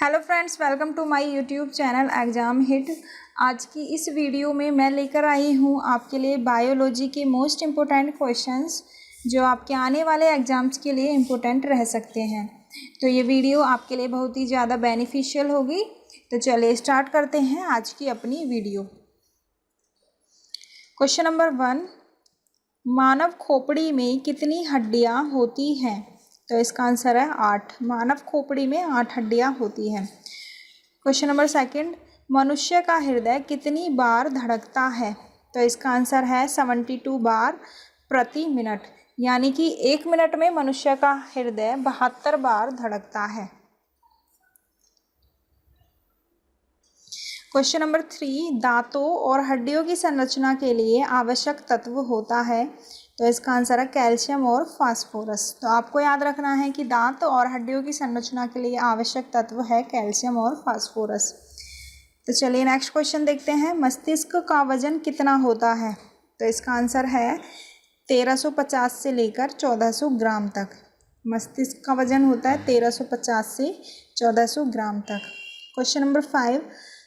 Hello friends, welcome to my YouTube channel Exam Hit. आज की इस वीडियो में मैं लेकर आई हूँ आपके लिए बायोलॉजी के मोस्ट इम्पोर्टेंट क्वेश्चंस जो आपके आने वाले एग्ज़ाम्स के लिए इम्पोर्टेंट रह सकते हैं। तो ये वीडियो आपके लिए बहुत ही ज़्यादा बेनिफिशियल होगी। तो चलिए स्टार्ट करते हैं आज की अपनी वीडियो। क्वेश्चन नंबर 1, मानव खोपड़ी में कितनी हड्डियाँ होती हैं? तो इसका आंसर है 8। मानव खोपड़ी में 8 हड्डियाँ होती हैं। क्वेश्चन नंबर 2, मनुष्य का हृदय कितनी बार धड़कता है? तो इसका आंसर है 72 बार प्रति मिनट, यानी कि 1 मिनट में मनुष्य का हृदय 72 बार धड़कता है। क्वेश्चन नंबर 3, दांतों और हड्डियों की संरचना के लिए आवश्यक तत्व होता है? तो इसका आंसर है कैल्शियम और फास्फोरस। तो आपको याद रखना है कि दांत और हड्डियों की संरचना के लिए आवश्यक तत्व है कैल्शियम और फास्फोरस। तो चलिए नेक्स्ट क्वेश्चन देखते हैं। मस्तिष्क का वजन कितना होता है? तो इसका आंसर है 1350 से लेकर 1400 ग्राम तक। मस्तिष्क का वजन होता है 1350 से 1400 ग्राम तक। क्वेश्चन नंबर 5,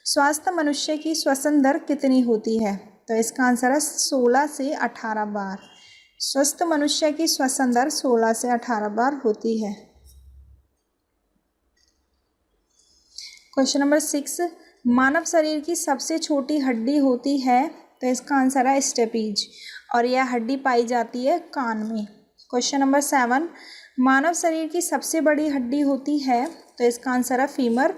स्वस्थ मनुष्य की श्वसन दर कितनी होती है? तो इसका आंसर है 16 से 18 बार। स्वस्थ मनुष्य की श्वसन दर 16 से 18 बार होती है। क्वेश्चन नंबर 6, मानव शरीर की सबसे छोटी हड्डी होती है? तो इसका आंसर है स्टेपीज, और यह हड्डी पाई जाती है कान में। क्वेश्चन नंबर 7, मानव शरीर की सबसे बड़ी हड्डी होती है? तो इसका आंसर है फीमर,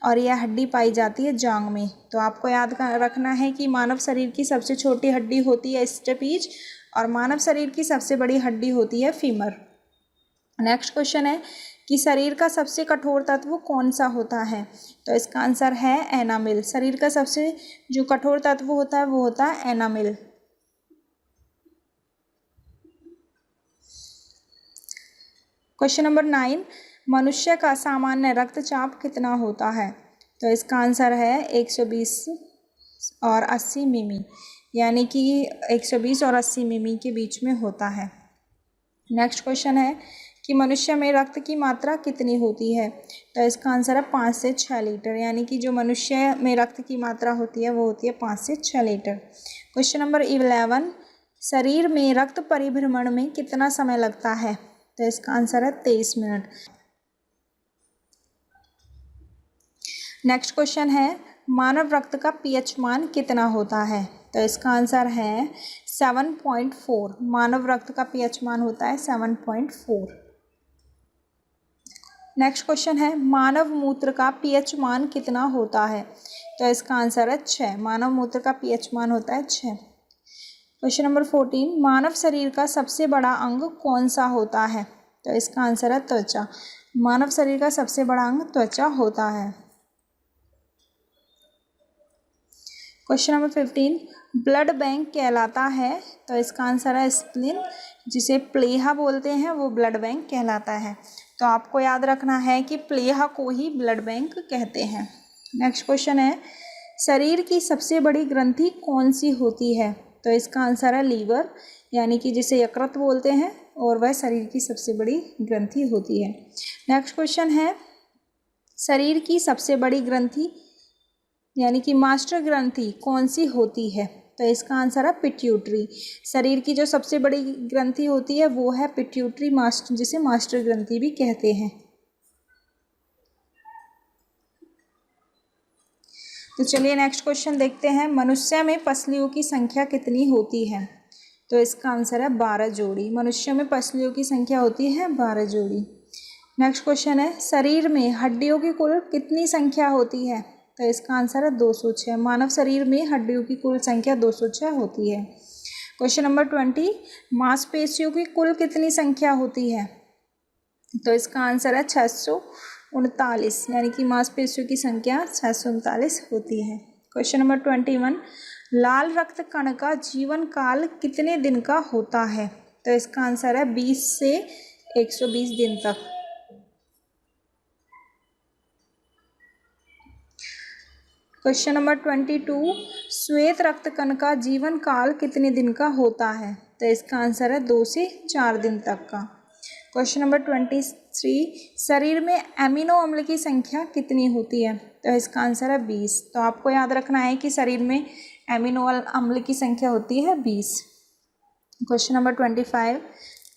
और यह हड्डी पाई जाती है जांघ में। तो आपको याद रखना है कि मानव शरीर की सबसे छोटी हड्डी होती है स्टेपीज और मानव शरीर की सबसे बड़ी हड्डी होती है फीमर। नेक्स्ट क्वेश्चन है कि शरीर का सबसे कठोर तत्व कौन सा होता है? तो इसका आंसर है एनामिल। शरीर का सबसे जो कठोर तत्व होता है वो होता है एनामिल। क्वेश्चन नंबर 9, मनुष्य का सामान्य रक्तचाप कितना होता है? तो इसका आंसर है 120 और 80 मिमी, यानी कि 120 और 80 मिमी के बीच में होता है। नेक्स्ट क्वेश्चन है कि मनुष्य में रक्त की मात्रा कितनी होती है? तो इसका आंसर है 5 से 6 लीटर, यानी कि जो मनुष्य में रक्त की मात्रा होती है वो होती है 5 से 6 लीटर। क्वेश्चन नंबर 11, शरीर में रक्त परिभ्रमण में कितना समय लगता है? तो इसका आंसर है 23 मिनट। नेक्स्ट क्वेश्चन है, मानव रक्त का पीएच मान कितना होता है? तो इसका आंसर है 7.4। मानव रक्त का पीएच मान होता है 7.4। नेक्स्ट क्वेश्चन है, मानव मूत्र का पीएच मान कितना होता है? तो इसका आंसर है 6। मानव मूत्र का पीएच मान होता है 6। क्वेश्चन नंबर 14, मानव शरीर का सबसे बड़ा अंग कौन सा होता है? तो इसका आंसर है त्वचा। मानव शरीर का सबसे बड़ा अंग त्वचा होता है। क्वेश्चन नंबर 15, ब्लड बैंक कहलाता है? तो इसका आंसर है स्प्लीन, जिसे प्लेहा बोलते हैं वो ब्लड बैंक कहलाता है। तो आपको याद रखना है कि प्लेहा को ही ब्लड बैंक कहते हैं। नेक्स्ट क्वेश्चन है, शरीर की सबसे बड़ी ग्रंथि कौन सी होती है? तो इसका आंसर है लीवर, यानी कि जिसे यकृत बोलते हैं, और वह शरीर की सबसे बड़ी ग्रंथि होती है। नेक्स्ट क्वेश्चन है, शरीर की सबसे बड़ी ग्रंथि यानी कि मास्टर ग्रंथि कौन सी होती है? तो इसका आंसर है पिट्यूटरी। शरीर की जो सबसे बड़ी ग्रंथि होती है वो है पिट्यूटरी मास्टर, जिसे मास्टर ग्रंथि भी कहते हैं। तो चलिए नेक्स्ट क्वेश्चन देखते हैं। मनुष्य में पसलियों की संख्या कितनी होती है? तो इसका आंसर है 12 जोड़ी। मनुष्य में पसलियों की संख्या होती है 12 जोड़ी। नेक्स्ट क्वेश्चन है, शरीर में हड्डियों की कुल कितनी संख्या होती है? तो इसका आंसर है 206। मानव शरीर में हड्डियों की कुल संख्या 206 होती है। क्वेश्चन नंबर 20, मांसपेशियों की कुल कितनी संख्या होती है? तो इसका आंसर है 639, यानी कि मांसपेशियों की संख्या 639 होती है। क्वेश्चन नंबर 21, लाल रक्त कण का जीवन काल कितने दिन का होता है? तो इसका आंसर है 20 से 120 दिन तक। क्वेश्चन नंबर 22, श्वेत रक्त कण का जीवन काल कितने दिन का होता है? तो इसका आंसर है 2 से 4 दिन तक का। क्वेश्चन नंबर 23, शरीर में एमिनो अम्ल की संख्या कितनी होती है? तो इसका आंसर है 20। तो आपको याद रखना है कि शरीर में एमिनो अम्ल की संख्या होती है 20। Question number 25,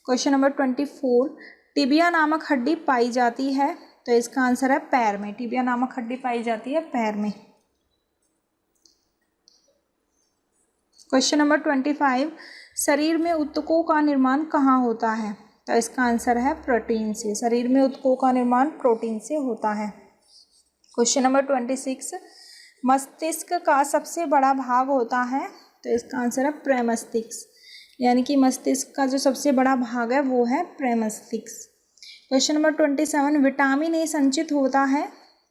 question number 24, tibia नामक हड्डी पाई जाती है? तो इसका आंसर है पैर में। टिबिया नामक हड्डी पाई जाती है पैर में। क्वेश्चन नंबर 25, शरीर में ऊतकों का निर्माण कहाँ होता है? तो इसका आंसर है प्रोटीन से। शरीर में ऊतकों का निर्माण प्रोटीन से होता है। क्वेश्चन नंबर 26, मस्तिष्क का सबसे बड़ा भाग होता है? तो इसका आंसर है प्रेमस्तिष्क, यानी कि मस्तिष्क का जो सबसे बड़ा भाग है वो है प्रेमस्तिष्क। क्वेश्चन नंबर 27, विटामिन ए संचित होता है?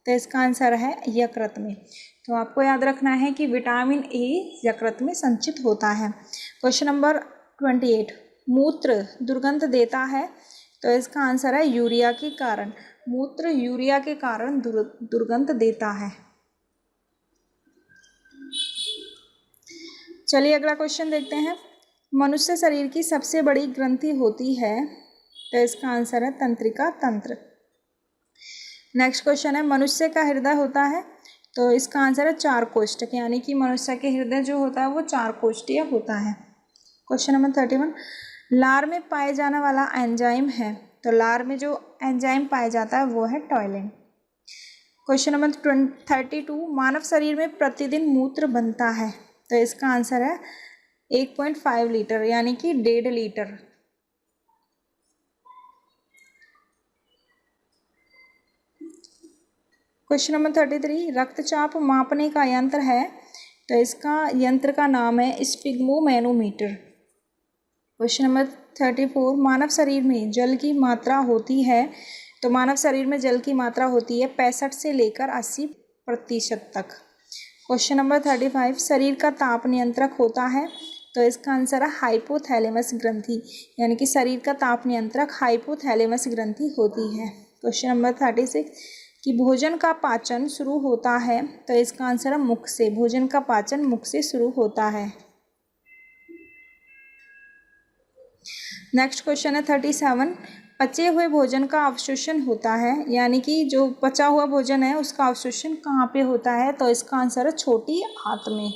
तो इसका आंसर है यकृत में। तो आपको याद रखना है कि विटामिन ए यकृत में संचित होता है। क्वेश्चन नंबर 28, मूत्र दुर्गंध देता है? तो इसका आंसर है यूरिया के कारण। मूत्र यूरिया के कारण दुर्गंध देता है। चलिए अगला क्वेश्चन देखते हैं। मनुष्य शरीर की सबसे बड़ी ग्रंथि होती है? तो इसका आंसर है तंत्रिका तंत्र। नेक्स्ट क्वेश्चन है, मनुष्य का हृदय होता है? तो इसका आंसर है 4 कोष्ठक, यानी कि मनुष्य के हृदय जो होता है वो 4 कोष्ठीय होता है। क्वेश्चन नंबर 31, लार में पाए जाने वाला एंजाइम है? तो लार में जो एंजाइम पाया जाता है वो है टॉयलिन। क्वेश्चन नंबर 32, मानव शरीर में प्रतिदिन मूत्र बनता है? तो इसका आंसर है 1.5 लीटर, यानी कि 1.5 लीटर। क्वेश्चन नंबर 33, रक्तचाप मापने का यंत्र है? तो इसका यंत्र का नाम है स्पिग्मोमैनोमीटर। क्वेश्चन नंबर 34, मानव शरीर में जल की मात्रा होती है? तो मानव शरीर में जल की मात्रा होती है 65 से लेकर 80% तक। क्वेश्चन नंबर 35, शरीर का ताप नियंत्रक होता है? तो इसका आंसर है हाइपोथैलेमस ग्रंथि, यानी कि शरीर का ताप नियंत्रक हाइपोथैलेमस ग्रंथि होती है। क्वेश्चन नंबर 36, कि भोजन का पाचन शुरू होता है? तो इसका आंसर है मुख से। भोजन का पाचन मुख से शुरू होता है। नेक्स्ट क्वेश्चन है 37, पचे हुए भोजन का अवशोषण होता है? यानी कि जो पचा हुआ भोजन है उसका अवशोषण कहाँ पे होता है? तो इसका आंसर है छोटी आंत में।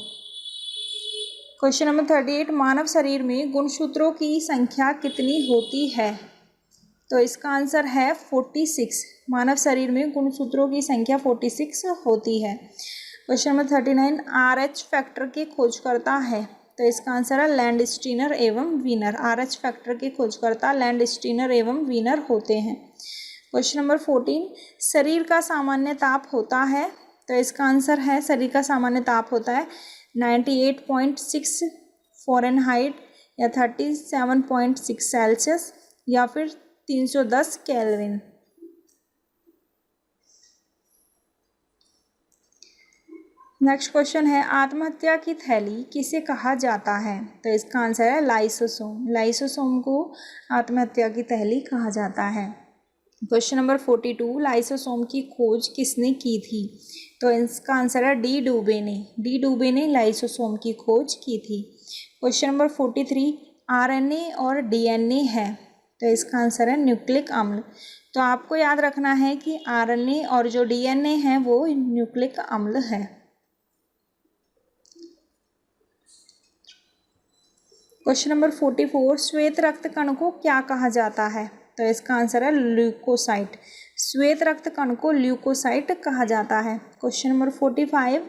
क्वेश्चन नंबर 38, मानव शरीर में गुणसूत्रों की संख्या कितनी होती है? तो इसका आंसर है 46। मानव शरीर में गुणसूत्रों की संख्या 46 होती है। क्वेश्चन नंबर 39, RH फैक्टर की खोज करता है? तो इसका आंसर है लैंडस्टीनर एवं वीनर। RH फैक्टर की खोजकर्ता लैंडस्टीनर एवं वीनर होते हैं। क्वेश्चन नंबर 14, शरीर का सामान्य ताप होता है? तो इसका आंसर है शरीर का सामान्य ताप होता है 98.6 फ़ारेनहाइट या 37.6 सेल्सियस या फिर 310 केल्विन। नेक्स्ट क्वेश्चन है, आत्महत्या की थैली किसे कहा जाता है? तो इसका आंसर है लाइसोसोम। लाइसोसोम को आत्महत्या की थैली कहा जाता है। क्वेश्चन नंबर 42, लाइसोसोम की खोज किसने की थी? तो इसका आंसर है डी डूबे ने। डी डूबे ने लाइसोसोम की खोज की थी। क्वेश्चन नंबर 43, RNA और DNA है? तो इसका आंसर है न्यूक्लिक अम्ल। तो आपको याद रखना है कि RNA और जो DNA है वो न्यूक्लिक अम्ल है। क्वेश्चन नंबर 44, श्वेत रक्त कण को क्या कहा जाता है? तो इसका आंसर है ल्यूकोसाइट। श्वेत रक्त कण को ल्यूकोसाइट कहा जाता है। क्वेश्चन नंबर 45,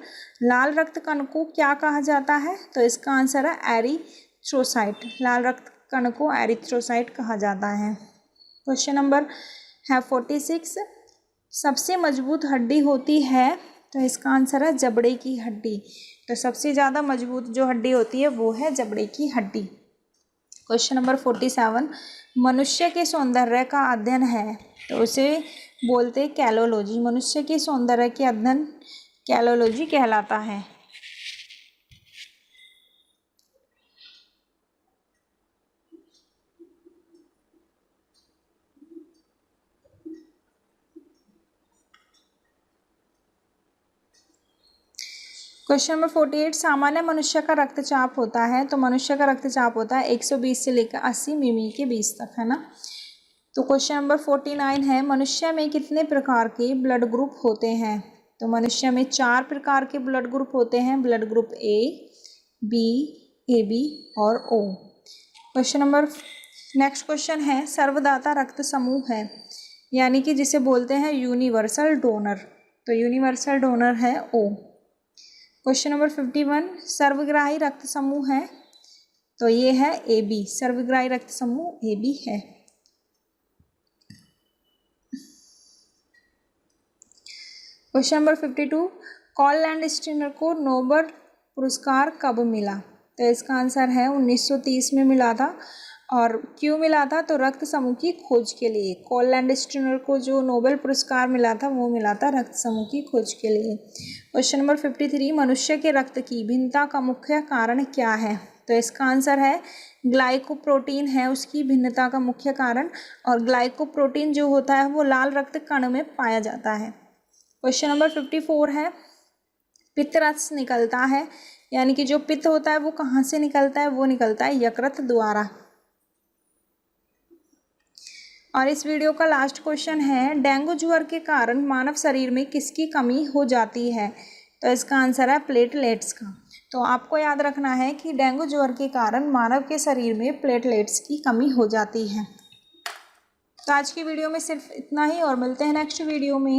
लाल रक्त कण को क्या कहा जाता है? तो इसका आंसर है एरिथ्रोसाइट। लाल रक्त कण को एरिथ्रोसाइट कहा जाता है। क्वेश्चन नंबर है 46, सबसे मजबूत हड्डी होती है? तो इसका आंसर है जबड़े की हड्डी। तो सबसे ज़्यादा मजबूत जो हड्डी होती है वो है जबड़े की हड्डी। क्वेश्चन नंबर 47, मनुष्य के सौंदर्य का अध्ययन है? तो उसे बोलते कैलोलॉजी। मनुष्य के सौंदर्य के अध्ययन कैलोलॉजी कहलाता है। क्वेश्चन नंबर 48, सामान्य मनुष्य का रक्तचाप होता है? तो मनुष्य का रक्तचाप होता है 120 से लेकर 80 मिमी के बीच तक, है ना। तो क्वेश्चन नंबर 49 है, मनुष्य में कितने प्रकार के ब्लड ग्रुप होते हैं? तो मनुष्य में 4 प्रकार के ब्लड ग्रुप होते हैं, blood group A, B, A B और O. Question number next question है, सर्वदाता रक्त समूह है, यानी कि जिसे बोलते हैं यूनिवर्सल डोनर, तो यूनिवर्सल डोनर है ओ। क्वेश्चन नंबर 51, सर्वग्राही रक्त समूह है, तो ये है ए बी, सर्वग्राही रक्त समूह ए बी है। क्वेश्चन नंबर 52, कॉल लैंडस्टीनर को नोबेल पुरस्कार कब मिला? तो इसका आंसर है 1930 में मिला था। और क्यों मिला था? तो रक्त समूह की खोज के लिए। कॉल लैंडस्टीनर को जो नोबेल पुरस्कार मिला था वो मिला था रक्त समूह की खोज के लिए। क्वेश्चन नंबर 53, मनुष्य के रक्त की भिन्नता का मुख्य कारण क्या है? तो इसका आंसर है ग्लाइकोप्रोटीन है उसकी भिन्नता का मुख्य कारण, और ग्लाइकोप्रोटीन जो होता है वो लाल रक्त कण में पाया जाता है। क्वेश्चन नंबर 54 है, पित्त रस निकलता है, यानी कि जो पित्त होता है वो कहाँ से निकलता है? वो निकलता है यकृत द्वारा। और इस वीडियो का लास्ट क्वेश्चन है, डेंगू ज्वर के कारण मानव शरीर में किसकी कमी हो जाती है? तो इसका आंसर है प्लेटलेट्स का। तो आपको याद रखना है कि डेंगू ज्वर के कारण मानव के शरीर में प्लेटलेट्स की कमी हो जाती है। तो आज की वीडियो में सिर्फ इतना ही, और मिलते हैं नेक्स्ट वीडियो में।